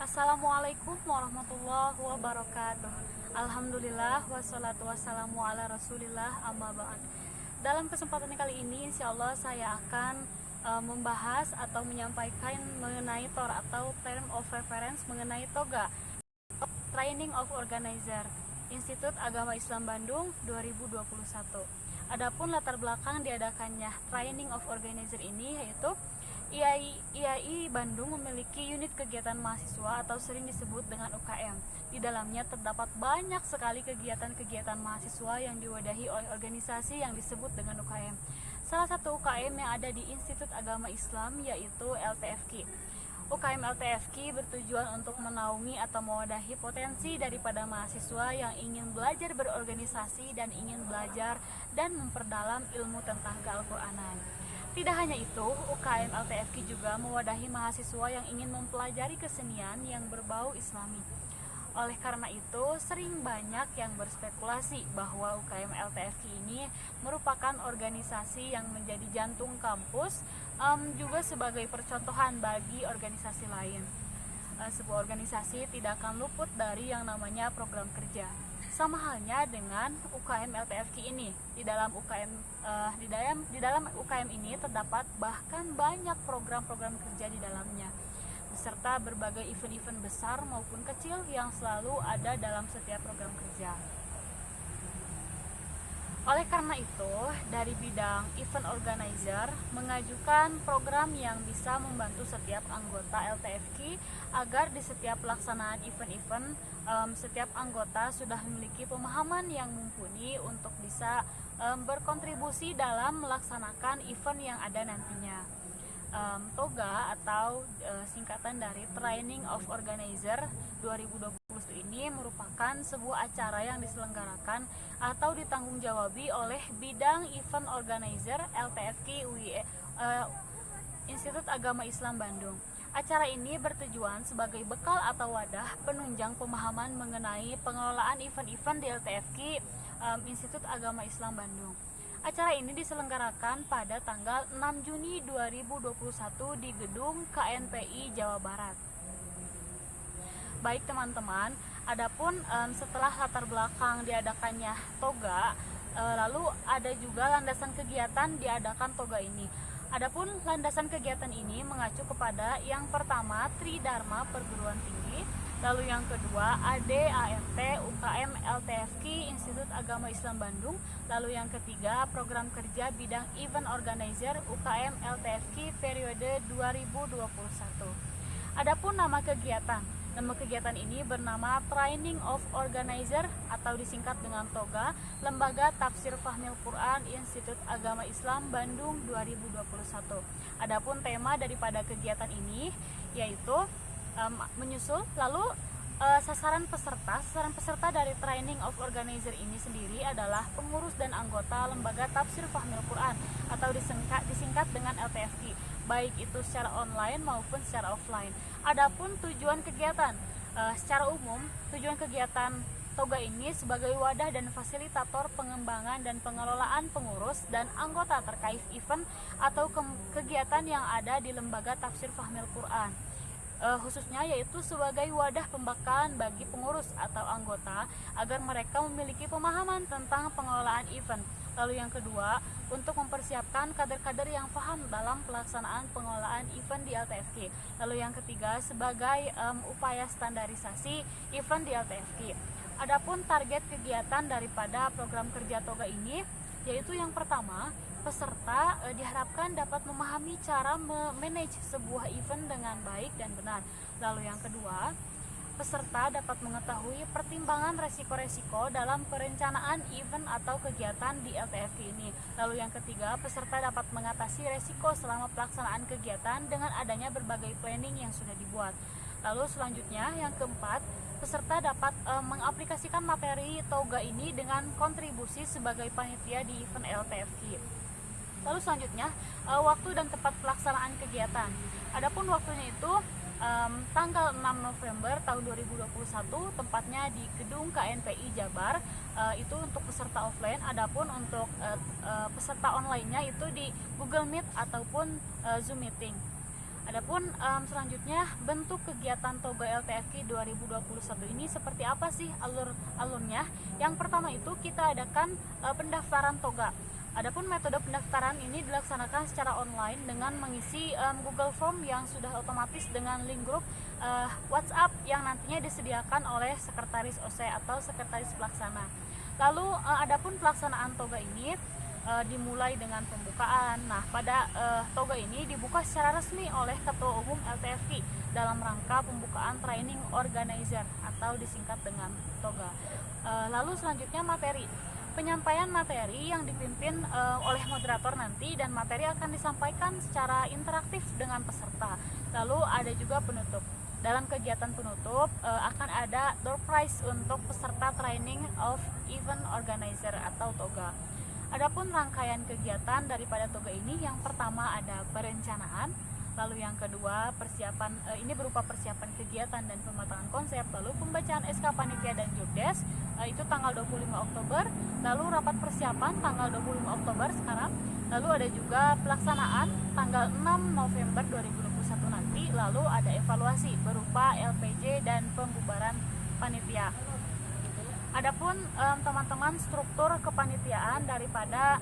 Assalamualaikum warahmatullahi wabarakatuh. Alhamdulillah wassalatu wassalamu ala rasulillah amma ba'd. Dalam kesempatan kali ini insya Allah saya akan membahas atau menyampaikan mengenai TOR atau Term of Reference mengenai TOGA, Training of Organizer, Institut Agama Islam Bandung 2021. Adapun latar belakang diadakannya Training of Organizer ini yaitu IAI Bandung memiliki unit kegiatan mahasiswa atau sering disebut dengan UKM. Di dalamnya terdapat banyak sekali kegiatan-kegiatan mahasiswa yang diwadahi oleh organisasi yang disebut dengan UKM. Salah satu UKM yang ada di Institut Agama Islam yaitu LTFQ. UKM LTFQ bertujuan untuk menaungi atau mewadahi potensi daripada mahasiswa yang ingin belajar berorganisasi dan ingin belajar dan memperdalam ilmu tentang Al-Quranan. Tidak hanya itu, UKM LTFQ juga mewadahi mahasiswa yang ingin mempelajari kesenian yang berbau Islami. Oleh karena itu, sering banyak yang berspekulasi bahwa UKM LTFQ ini merupakan organisasi yang menjadi jantung kampus, juga sebagai percontohan bagi organisasi lain. Sebuah organisasi tidak akan luput dari yang namanya program kerja. Sama halnya dengan UKM LTFQ ini. Di dalam UKM ini terdapat bahkan banyak program-program kerja di dalamnya, beserta berbagai event-event besar maupun kecil yang selalu ada dalam setiap program kerja. Oleh karena itu, dari bidang event organizer mengajukan program yang bisa membantu setiap anggota LTFQ agar di setiap pelaksanaan event-event setiap anggota sudah memiliki pemahaman yang mumpuni untuk bisa berkontribusi dalam melaksanakan event yang ada nantinya. TOGA atau singkatan dari Training of Organizer 2021 ini merupakan sebuah acara yang diselenggarakan atau ditanggung-jawabi oleh bidang event organizer LTFQ Institut Agama Islam Bandung. Acara ini bertujuan sebagai bekal atau wadah penunjang pemahaman mengenai pengelolaan event-event di LTFQ Institut Agama Islam Bandung. Acara ini diselenggarakan pada tanggal 6 Juni 2021 di Gedung KNPI Jawa Barat. Baik teman-teman, adapun setelah latar belakang diadakannya TOGA, lalu ada juga landasan kegiatan diadakan TOGA ini. Adapun landasan kegiatan ini mengacu kepada yang pertama Tridharma Perguruan Tinggi, lalu yang kedua ADART UKM LTFQ Institut Agama Islam Bandung, lalu yang ketiga program kerja bidang event organizer UKM LTFQ periode 2021. Adapun nama kegiatan ini bernama Training of Organizer atau disingkat dengan TOGA, Lembaga Tafsir Fahmil Quran Institut Agama Islam Bandung 2021. Adapun tema daripada kegiatan ini yaitu menyusul, lalu sasaran peserta dari Training of Organizer ini sendiri adalah pengurus dan anggota Lembaga Tafsir Fahmil Quran atau disingkat dengan LTFQ, baik itu secara online maupun secara offline. Adapun tujuan kegiatan, secara umum tujuan kegiatan TOGA ini sebagai wadah dan fasilitator pengembangan dan pengelolaan pengurus dan anggota terkait event atau kegiatan yang ada di Lembaga Tafsir Fahmil Quran. Khususnya yaitu sebagai wadah pembekalan bagi pengurus atau anggota agar mereka memiliki pemahaman tentang pengelolaan event. Lalu yang kedua, untuk mempersiapkan kader-kader yang paham dalam pelaksanaan pengelolaan event di LTFQ. Lalu yang ketiga, sebagai upaya standarisasi event di LTFQ. Adapun target kegiatan daripada program kerja TOGA ini yaitu yang pertama, peserta diharapkan dapat memahami cara memanage sebuah event dengan baik dan benar. Lalu yang kedua, peserta dapat mengetahui pertimbangan resiko-resiko dalam perencanaan event atau kegiatan di LTFQ ini. Lalu yang ketiga, peserta dapat mengatasi resiko selama pelaksanaan kegiatan dengan adanya berbagai planning yang sudah dibuat. Lalu selanjutnya yang keempat, peserta dapat mengaplikasikan materi TOGA ini dengan kontribusi sebagai panitia di event LTFQ. Lalu selanjutnya, waktu dan tempat pelaksanaan kegiatan. Adapun waktunya itu tanggal 6 November tahun 2021, tempatnya di Gedung KNPI Jabar, itu untuk peserta offline. Adapun untuk peserta online-nya itu di Google Meet ataupun Zoom Meeting. Adapun selanjutnya bentuk kegiatan Toga LTFQ 2021 ini seperti apa sih alurnya? Yang pertama itu kita adakan pendaftaran Toga. Adapun metode pendaftaran ini dilaksanakan secara online dengan mengisi Google Form yang sudah otomatis dengan link grup WhatsApp yang nantinya disediakan oleh sekretaris OSE atau sekretaris pelaksana. Lalu adapun pelaksanaan Toga ini dimulai dengan pembukaan. Nah, pada Toga ini dibuka secara resmi oleh Ketua Umum LTFQ dalam rangka pembukaan training organizer atau disingkat dengan Toga. Lalu selanjutnya materi. Penyampaian materi yang dipimpin oleh moderator nanti, dan materi akan disampaikan secara interaktif dengan peserta. Lalu ada juga penutup. Dalam kegiatan penutup akan ada door prize untuk peserta training of event organizer atau Toga. Adapun rangkaian kegiatan daripada Toga ini, yang pertama ada perencanaan, lalu yang kedua persiapan, ini berupa persiapan kegiatan dan pematangan konsep, lalu pembacaan SK panitia dan jobdesk, itu tanggal 25 Oktober, lalu rapat persiapan tanggal 25 Oktober sekarang, lalu ada juga pelaksanaan tanggal 6 November 2021 nanti, lalu ada evaluasi berupa LPJ dan pembubaran panitia. Adapun teman-teman struktur kepanitiaan daripada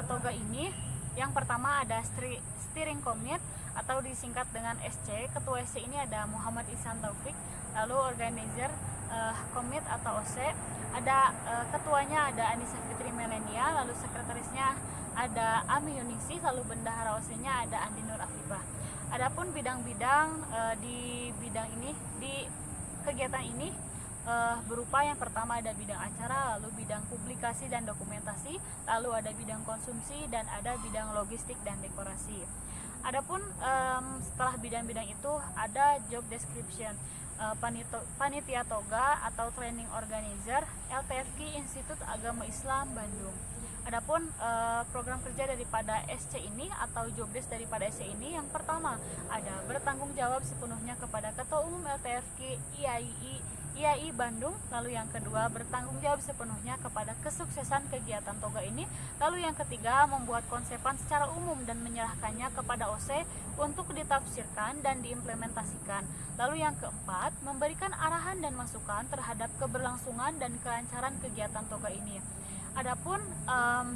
Toga ini, yang pertama ada steering committee atau disingkat dengan SC. Ketua SC ini ada Muhammad Ihsan Taufik, lalu organizer komit atau OSE ada ketuanya ada Anissa Fitri Melenia, lalu sekretarisnya ada Ami Yunisi, lalu bendahara OSE-nya ada Andi Nur Afifah. Adapun bidang-bidang di bidang ini, di kegiatan ini berupa yang pertama ada bidang acara, lalu bidang publikasi dan dokumentasi, lalu ada bidang konsumsi, dan ada bidang logistik dan dekorasi. Adapun setelah bidang-bidang itu ada job description. Panitia Toga atau training organizer LTFQ Institut Agama Islam Bandung. Adapun program kerja daripada SC ini atau jobdesk daripada SC ini, yang pertama ada bertanggung jawab sepenuhnya kepada Ketua Umum LTFQ IAI Bandung, lalu yang kedua bertanggung jawab sepenuhnya kepada kesuksesan kegiatan Toga ini, lalu yang ketiga membuat konsepan secara umum dan menyerahkannya kepada OSE untuk ditafsirkan dan diimplementasikan, lalu yang keempat memberikan arahan dan masukan terhadap keberlangsungan dan kelancaran kegiatan Toga ini. Adapun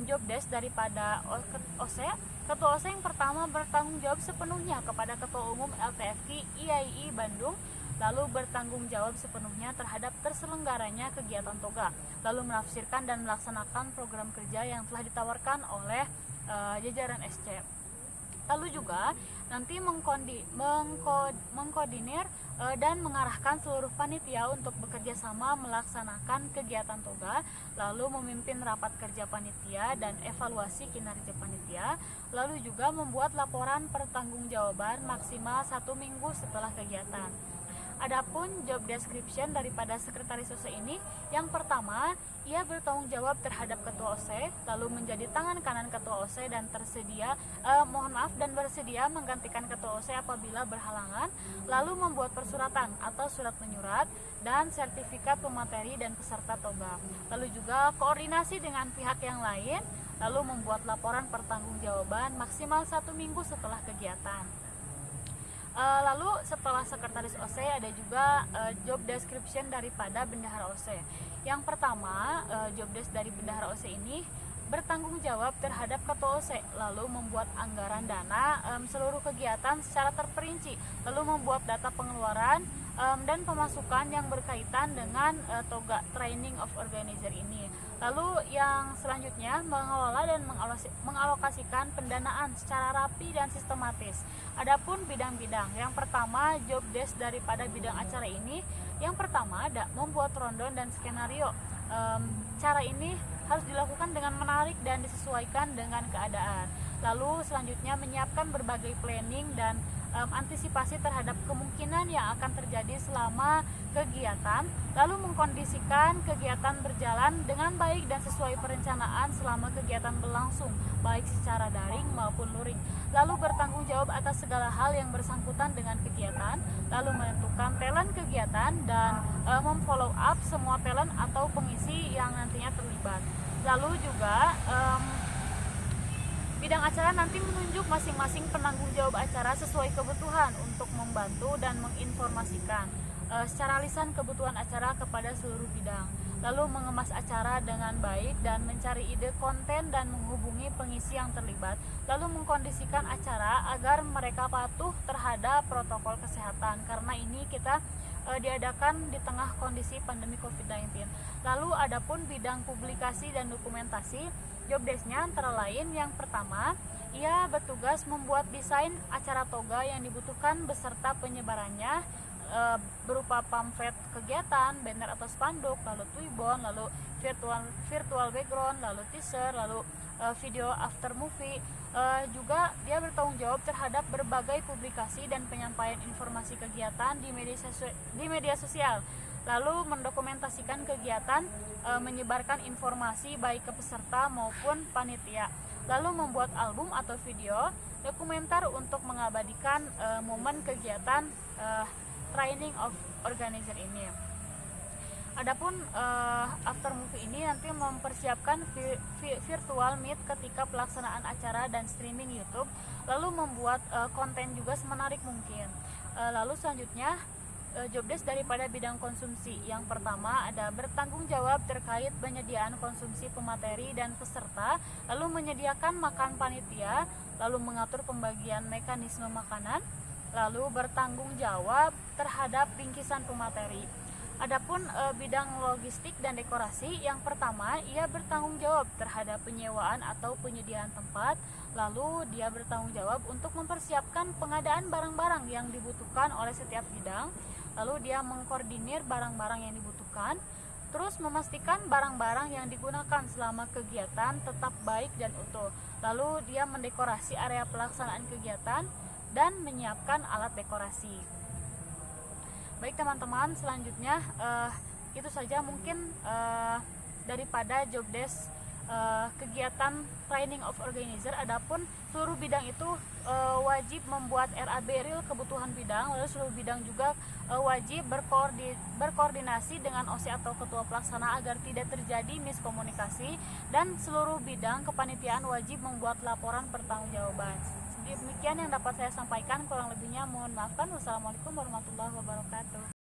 jobdesk daripada OSE, Ketua OSE yang pertama bertanggung jawab sepenuhnya kepada Ketua Umum LTFQ IAI Bandung, lalu bertanggung jawab sepenuhnya terhadap terselenggaranya kegiatan Toga, lalu menafsirkan dan melaksanakan program kerja yang telah ditawarkan oleh jajaran SC. Lalu juga nanti mengkoordinir dan mengarahkan seluruh panitia untuk bekerja sama melaksanakan kegiatan Toga, lalu memimpin rapat kerja panitia dan evaluasi kinerja panitia, lalu juga membuat laporan pertanggungjawaban maksimal 1 minggu setelah kegiatan. Adapun job description daripada sekretaris OSE ini, yang pertama ia bertanggung jawab terhadap ketua OSE, lalu menjadi tangan kanan ketua OSE dan bersedia menggantikan ketua OSE apabila berhalangan, lalu membuat persuratan atau surat menyurat dan sertifikat pemateri dan peserta Toga, lalu juga koordinasi dengan pihak yang lain, lalu membuat laporan pertanggungjawaban maksimal 1 minggu setelah kegiatan. Lalu setelah sekretaris OSE ada juga job description daripada bendahara OSE. Yang pertama, job desk dari bendahara OSE ini bertanggung jawab terhadap ketua OSE, lalu membuat anggaran dana seluruh kegiatan secara terperinci, lalu membuat data pengeluaran dan pemasukan yang berkaitan dengan Toga Training of Organizer ini. Lalu yang selanjutnya mengelola dan mengalokasikan pendanaan secara rapi dan sistematis. Adapun bidang-bidang, yang pertama job desk daripada bidang acara ini, yang pertama ada membuat rundown dan skenario. Cara ini harus dilakukan dengan menarik dan disesuaikan dengan keadaan. Lalu selanjutnya menyiapkan berbagai planning dan antisipasi terhadap kemungkinan yang akan terjadi selama kegiatan, lalu mengkondisikan kegiatan berjalan dengan baik dan sesuai perencanaan selama kegiatan berlangsung, baik secara daring maupun luring, lalu bertanggung jawab atas segala hal yang bersangkutan dengan kegiatan, lalu menentukan talent kegiatan dan memfollow up semua talent atau pengisi yang nantinya terlibat. Lalu juga Bidang acara nanti menunjuk masing-masing penanggung jawab acara sesuai kebutuhan untuk membantu dan menginformasikan secara lisan kebutuhan acara kepada seluruh bidang, lalu mengemas acara dengan baik dan mencari ide konten dan menghubungi pengisi yang terlibat, lalu mengkondisikan acara agar mereka patuh terhadap protokol kesehatan, karena ini kita diadakan di tengah kondisi pandemi COVID-19. Lalu adapun bidang publikasi dan dokumentasi, job desk-nya antara lain yang pertama, ia bertugas membuat desain acara toga yang dibutuhkan beserta penyebarannya berupa pamflet kegiatan, banner atau spanduk, lalu tuibon, lalu virtual background, lalu teaser, lalu video after movie. Juga dia bertanggung jawab terhadap berbagai publikasi dan penyampaian informasi kegiatan di media sosial, lalu mendokumentasikan kegiatan, menyebarkan informasi baik ke peserta maupun panitia, lalu membuat album atau video dokumenter untuk mengabadikan momen kegiatan training of organizer ini. Adapun after movie ini nanti mempersiapkan virtual meet ketika pelaksanaan acara dan streaming YouTube, lalu membuat konten juga semenarik mungkin. Lalu selanjutnya job desk daripada bidang konsumsi. Yang pertama ada bertanggung jawab terkait penyediaan konsumsi pemateri dan peserta, lalu menyediakan makan panitia, lalu mengatur pembagian mekanisme makanan, lalu bertanggung jawab terhadap bingkisan pemateri. Adapun bidang logistik dan dekorasi, yang pertama ia bertanggung jawab terhadap penyewaan atau penyediaan tempat, lalu dia bertanggung jawab untuk mempersiapkan pengadaan barang-barang yang dibutuhkan oleh setiap bidang, lalu dia mengkoordinir barang-barang yang dibutuhkan, terus memastikan barang-barang yang digunakan selama kegiatan tetap baik dan utuh, lalu dia mendekorasi area pelaksanaan kegiatan dan menyiapkan alat dekorasi. Baik teman-teman, selanjutnya itu saja mungkin daripada job desk kegiatan training of organizer. Adapun seluruh bidang itu wajib membuat RAB real kebutuhan bidang, lalu seluruh bidang juga wajib berkoordinasi dengan OC atau ketua pelaksana agar tidak terjadi miskomunikasi, dan seluruh bidang kepanitiaan wajib membuat laporan pertanggungjawaban. Demikian yang dapat saya sampaikan, kurang lebihnya mohon maafkan. Wassalamualaikum warahmatullahi wabarakatuh.